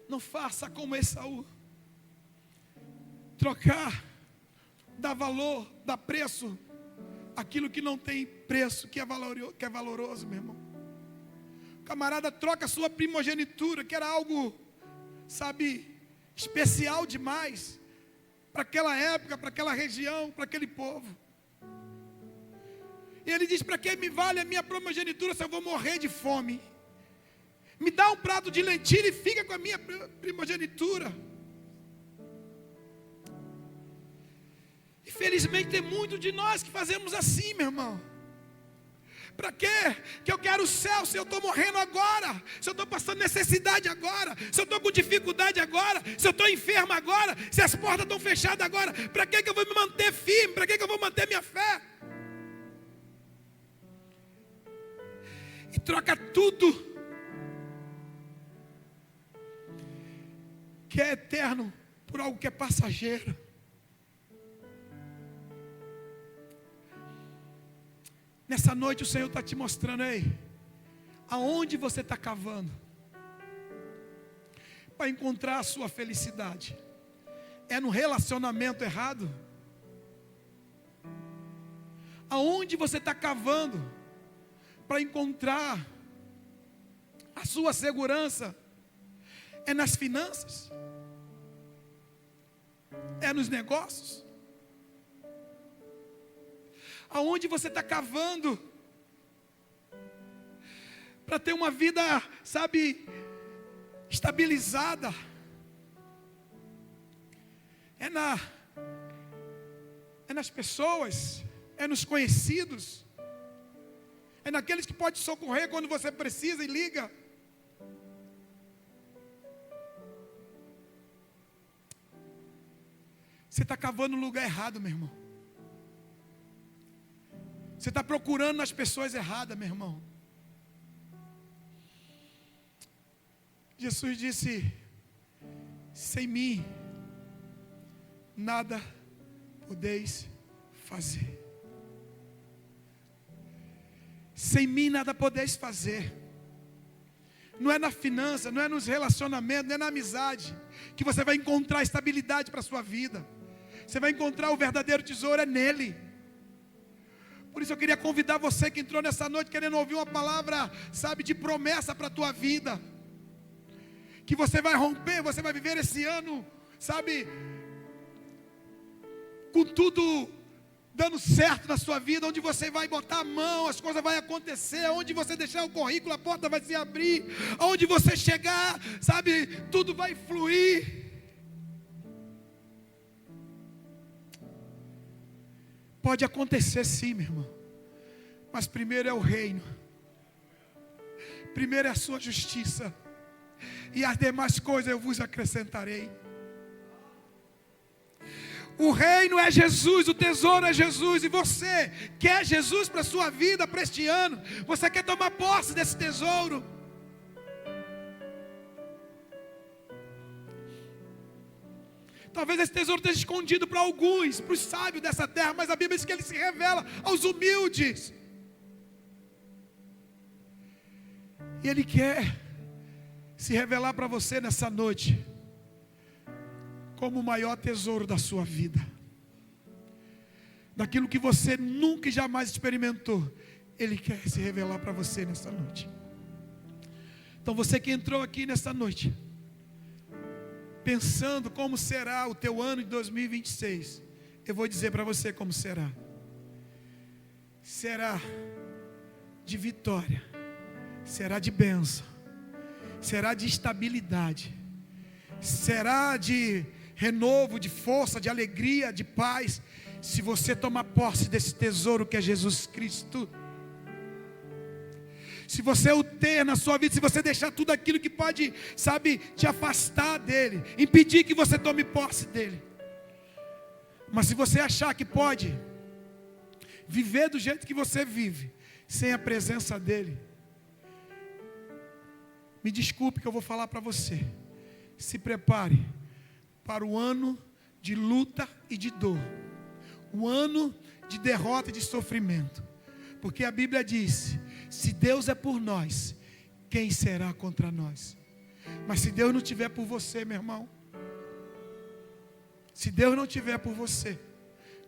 Não faça como Esaú, trocar, dar valor, dar preço, aquilo que não tem preço, que é valoroso, meu irmão. O camarada troca a sua primogenitura, que era algo, sabe, especial demais, para aquela época, para aquela região, para aquele povo. E ele diz: para que me vale a minha primogenitura se eu vou morrer de fome? Me dá um prato de lentilha e fica com a minha primogenitura. Infelizmente tem muito de nós que fazemos assim, meu irmão. Para quê? Que eu quero o céu se eu estou morrendo agora, se eu estou passando necessidade agora, se eu estou com dificuldade agora, se eu estou enfermo agora, se as portas estão fechadas agora. Para que eu vou me manter firme? Para que eu vou manter minha fé? E troca tudo que é eterno por algo que é passageiro. Nessa noite o Senhor está te mostrando aí, aonde você está cavando para encontrar a sua felicidade. É no relacionamento errado? Aonde você está cavando para encontrar a sua segurança? É nas finanças? É nos negócios? Aonde você está cavando para ter uma vida, sabe, estabilizada? É nas pessoas, é nos conhecidos, é naqueles que podem socorrer quando você precisa e liga. Você está cavando no lugar errado, meu irmão. Você está procurando nas pessoas erradas, meu irmão. Jesus disse: sem mim nada podeis fazer. Sem mim nada podeis fazer. Não é na finança, não é nos relacionamentos, não é na amizade que você vai encontrar estabilidade para a sua vida. Você vai encontrar o verdadeiro tesouro, é nele. Por isso eu queria convidar você que entrou nessa noite querendo ouvir uma palavra, sabe, de promessa para a tua vida. Que você vai romper, você vai viver esse ano, sabe, com tudo dando certo na sua vida, onde você vai botar a mão, as coisas vão acontecer, onde você deixar o currículo, a porta vai se abrir, onde você chegar, sabe, tudo vai fluir. Pode acontecer sim, meu irmão, mas primeiro é o reino, primeiro é a sua justiça, e as demais coisas eu vos acrescentarei. O reino é Jesus, o tesouro é Jesus, e você quer Jesus para a sua vida, para este ano? Você quer tomar posse desse tesouro? Talvez esse tesouro esteja escondido para alguns, para os sábios dessa terra, mas a Bíblia diz que ele se revela aos humildes. E Ele quer se revelar para você nessa noite como o maior tesouro da sua vida, daquilo que você nunca e jamais experimentou. Ele quer se revelar para você nessa noite. Então você que entrou aqui nessa noite pensando como será o teu ano de 2026, eu vou dizer para você como será. Será de vitória, será de bênção, será de estabilidade, será de renovo, de força, de alegria, de paz, se você tomar posse desse tesouro que é Jesus Cristo. Se você o ter na sua vida, se você deixar tudo aquilo que pode, sabe, te afastar dele, impedir que você tome posse dele. Mas se você achar que pode viver do jeito que você vive, sem a presença dele, me desculpe que eu vou falar para você, se prepare para o ano de luta e de dor, o ano de derrota e de sofrimento, porque a Bíblia diz: se Deus é por nós, quem será contra nós? Mas se Deus não tiver por você, meu irmão, se Deus não tiver por você,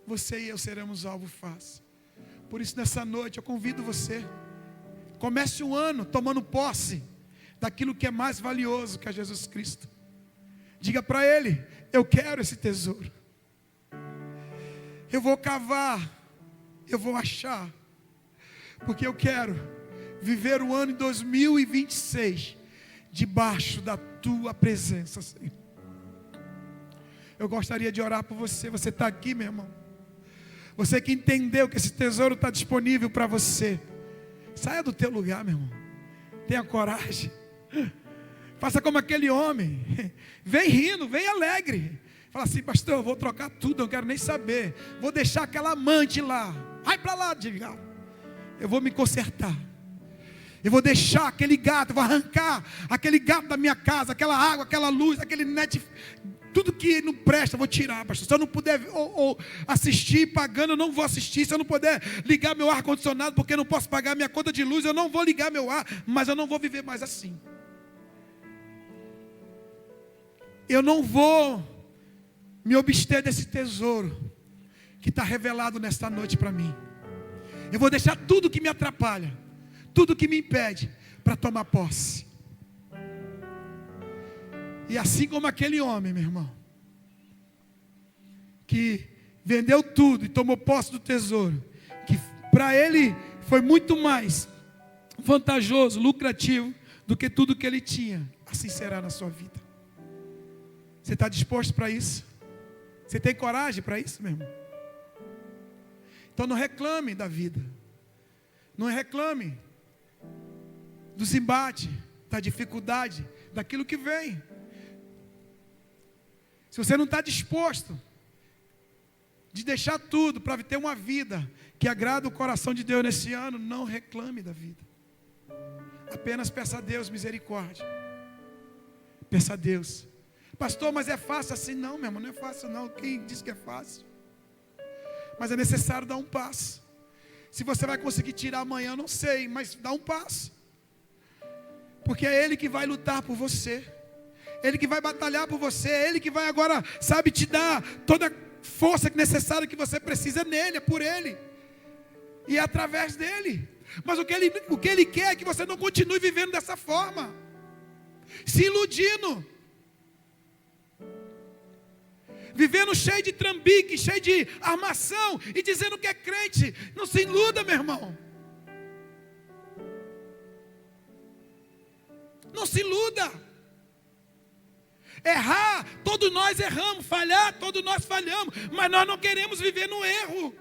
você e eu seremos alvo fácil. Por isso, nessa noite, eu convido você, comece o ano tomando posse daquilo que é mais valioso, que é Jesus Cristo. Diga para Ele: eu quero esse tesouro, eu vou cavar, eu vou achar, porque eu quero viver o ano de 2026 debaixo da Tua presença, Senhor. Eu gostaria de orar por você. Você está aqui, meu irmão, você que entendeu que esse tesouro está disponível para você. Saia do teu lugar, meu irmão, tenha coragem, faça como aquele homem, vem rindo, vem alegre. Fala assim: pastor, eu vou trocar tudo, não quero nem saber, vou deixar aquela amante lá, vai para lá, diga, eu vou me consertar, eu vou deixar aquele gato, eu vou arrancar aquele gato da minha casa, aquela água, aquela luz, aquele net, tudo que não presta eu vou tirar, pastor. Se eu não puder ou assistir pagando, eu não vou assistir. Se eu não puder ligar meu ar-condicionado, porque eu não posso pagar minha conta de luz, eu não vou ligar meu ar, mas eu não vou viver mais assim. Eu não vou me abster desse tesouro que está revelado nesta noite para mim. Eu vou deixar tudo que me atrapalha, tudo que me impede, para tomar posse. E assim como aquele homem, meu irmão, que vendeu tudo e tomou posse do tesouro, que para ele foi muito mais vantajoso, lucrativo, do que tudo que ele tinha, assim será na sua vida. Você está disposto para isso? Você tem coragem para isso, meu irmão? Então não reclame da vida, não reclame dos embates, da dificuldade, daquilo que vem. Se você não está disposto de deixar tudo para ter uma vida que agrada o coração de Deus nesse ano, não reclame da vida. Apenas peça a Deus misericórdia. Peça a Deus. Pastor, mas é fácil assim? Não, meu irmão, não é fácil não. Quem disse que é fácil? Mas é necessário dar um passo. Se você vai conseguir tirar amanhã, eu não sei, mas dá um passo. Porque é Ele que vai lutar por você. Ele que vai batalhar por você, é Ele que vai agora, sabe, te dar toda a força necessária que você precisa nele, é por Ele. E é através dEle. Mas o que ele quer é que você não continue vivendo dessa forma, se iludindo, vivendo cheio de trambique, cheio de armação, e dizendo que é crente. Não se iluda, meu irmão. Não se iluda. Errar, todos nós erramos. Falhar, todos nós falhamos. Mas nós não queremos viver no erro.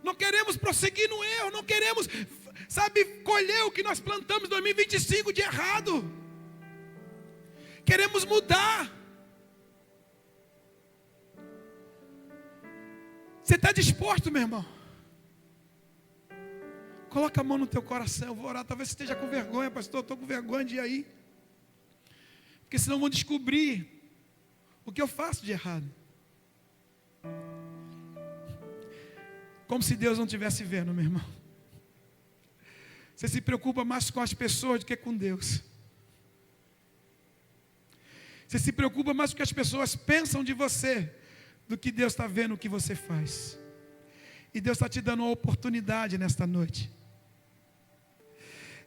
Não queremos prosseguir no erro. Não queremos, sabe, colher o que nós plantamos em 2025 de errado. Queremos mudar. Você está disposto, meu irmão? Coloca a mão no teu coração. Eu vou orar. Talvez você esteja com vergonha, pastor. Eu estou com vergonha de ir aí. Porque senão vão descobrir o que eu faço de errado. Como se Deus não estivesse vendo, meu irmão. Você se preocupa mais com as pessoas do que com Deus. Você se preocupa mais com o que as pessoas pensam de você do que Deus está vendo o que você faz. E Deus está te dando uma oportunidade nesta noite.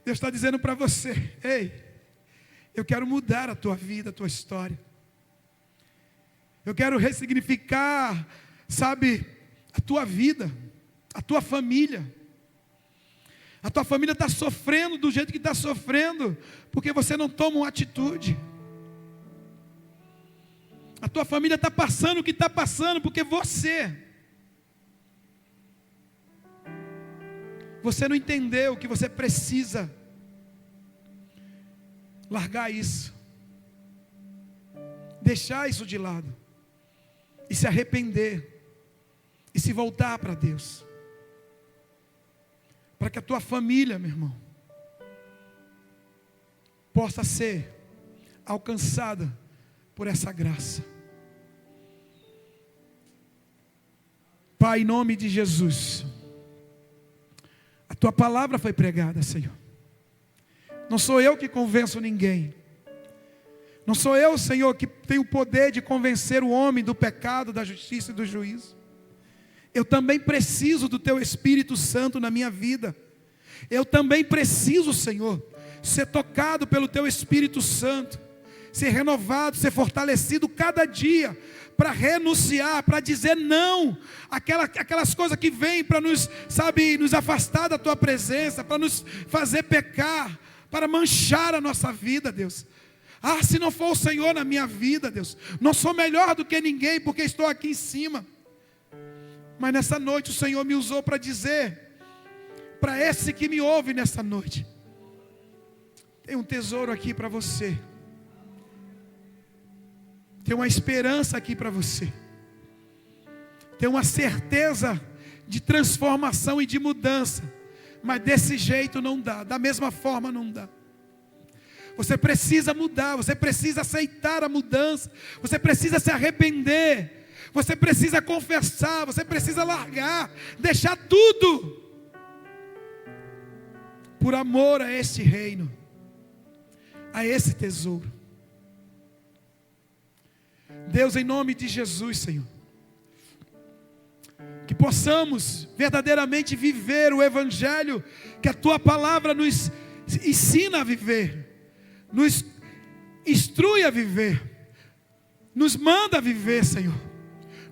Deus está dizendo para você: ei, eu quero mudar a tua vida, a tua história. Eu quero ressignificar, sabe, a tua vida, a tua família. A tua família está sofrendo do jeito que está sofrendo, porque você não toma uma atitude. A tua família está passando o que está passando, porque você não entendeu que você precisa largar isso, deixar isso de lado, e se arrepender, e se voltar para Deus, para que a tua família, meu irmão, possa ser alcançada por essa graça. Pai, em nome de Jesus, a Tua palavra foi pregada, Senhor. Não sou eu que convenço ninguém. Não sou eu, Senhor, que tenho o poder de convencer o homem do pecado, da justiça e do juízo. Eu também preciso do Teu Espírito Santo na minha vida. Eu também preciso, Senhor, ser tocado pelo Teu Espírito Santo, ser renovado, ser fortalecido cada dia, para renunciar, para dizer não, aquelas coisas que vêm para nos afastar da Tua presença, para nos fazer pecar, para manchar a nossa vida, Deus. Ah, se não for o Senhor na minha vida, Deus, não sou melhor do que ninguém, porque estou aqui em cima. Mas nessa noite o Senhor me usou para dizer, para esse que me ouve nessa noite, tem um tesouro aqui para você. Tem uma esperança aqui para você. Tem uma certeza de transformação e de mudança. Mas desse jeito não dá, da mesma forma não dá. Você precisa mudar, você precisa aceitar a mudança, você precisa se arrepender, você precisa confessar, você precisa largar, deixar tudo, por amor a este reino, a esse tesouro. Deus, em nome de Jesus, Senhor, que possamos verdadeiramente viver o Evangelho que a Tua palavra nos ensina a viver, nos instrui a viver, nos manda a viver, Senhor,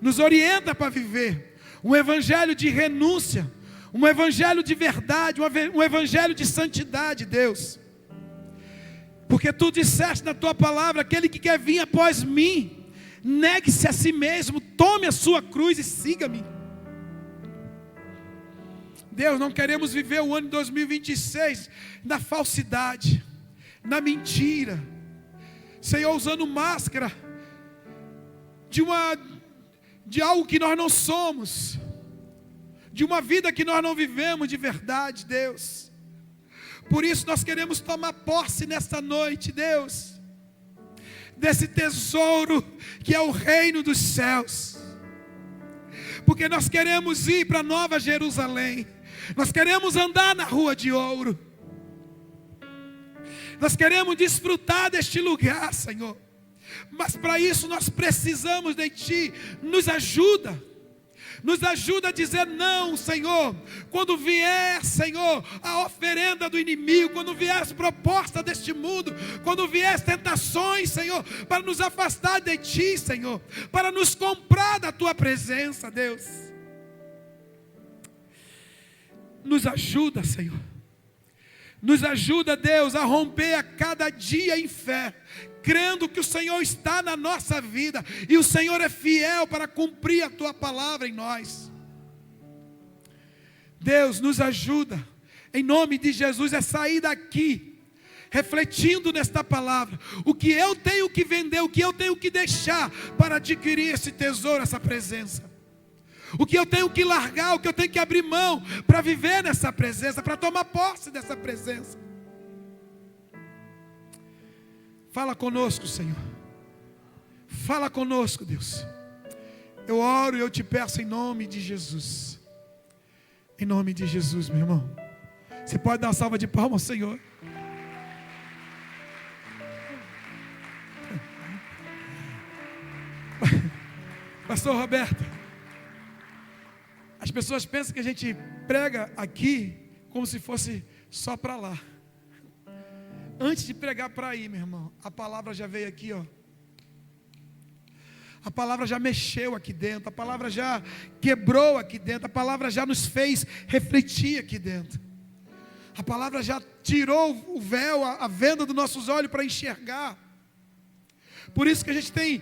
nos orienta para viver um Evangelho de renúncia, um Evangelho de verdade, um Evangelho de santidade, Deus, porque Tu disseste na Tua palavra, aquele que quer vir após mim, negue-se a si mesmo, tome a sua cruz e siga-me. Deus, não queremos viver o ano de 2026 na falsidade, na mentira, Senhor, usando máscara de algo que nós não somos, de uma vida que nós não vivemos de verdade, Deus. Por isso nós queremos tomar posse nesta noite, Deus, desse tesouro que é o reino dos céus, porque nós queremos ir para Nova Jerusalém, nós queremos andar na rua de ouro, nós queremos desfrutar deste lugar, Senhor, mas para isso nós precisamos de Ti. Nos ajuda a dizer não, Senhor, quando vier, Senhor, a oferenda do inimigo, quando vier as propostas deste mundo, quando vier as tentações, Senhor, para nos afastar de Ti, Senhor, para nos comprar da Tua presença, Deus. Nos ajuda, Senhor. Nos ajuda, Deus, a romper a cada dia em fé, crendo que o Senhor está na nossa vida, e o Senhor é fiel para cumprir a Tua palavra em nós. Deus, nos ajuda, em nome de Jesus, a sair daqui, refletindo nesta palavra, o que eu tenho que vender, o que eu tenho que deixar, para adquirir esse tesouro, essa presença. O que eu tenho que largar, o que eu tenho que abrir mão, para viver nessa presença, para tomar posse dessa presença. Fala conosco, Senhor. Fala conosco, Deus. Eu oro e eu te peço em nome de Jesus. Em nome de Jesus, meu irmão. Você pode dar uma salva de palmas ao Senhor? Pastor Roberto, as pessoas pensam que a gente prega aqui como se fosse só para lá. Antes de pregar para aí, meu irmão, a palavra já veio aqui, ó. A palavra já mexeu aqui dentro, a palavra já quebrou aqui dentro, a palavra já nos fez refletir aqui dentro. A palavra já tirou o véu, a venda dos nossos olhos para enxergar. Por isso que a gente tem,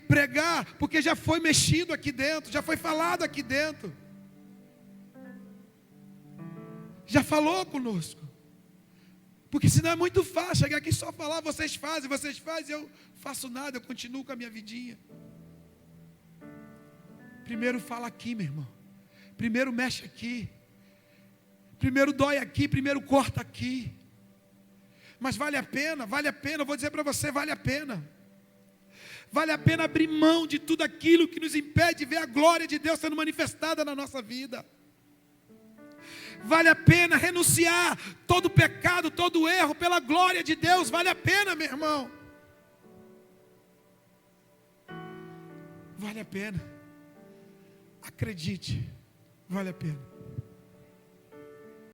pregar, porque já foi mexido aqui dentro, já foi falado aqui dentro. Já falou conosco. Porque senão é muito fácil chegar aqui e só falar, vocês fazem, eu faço nada, eu continuo com a minha vidinha. Primeiro fala aqui, meu irmão. Primeiro mexe aqui. Primeiro dói aqui, primeiro corta aqui. Mas vale a pena, eu vou dizer para você, vale a pena. Vale a pena abrir mão de tudo aquilo que nos impede de ver a glória de Deus sendo manifestada na nossa vida. Vale a pena renunciar todo pecado, todo erro pela glória de Deus. Vale a pena, meu irmão. Vale a pena. Acredite, vale a pena.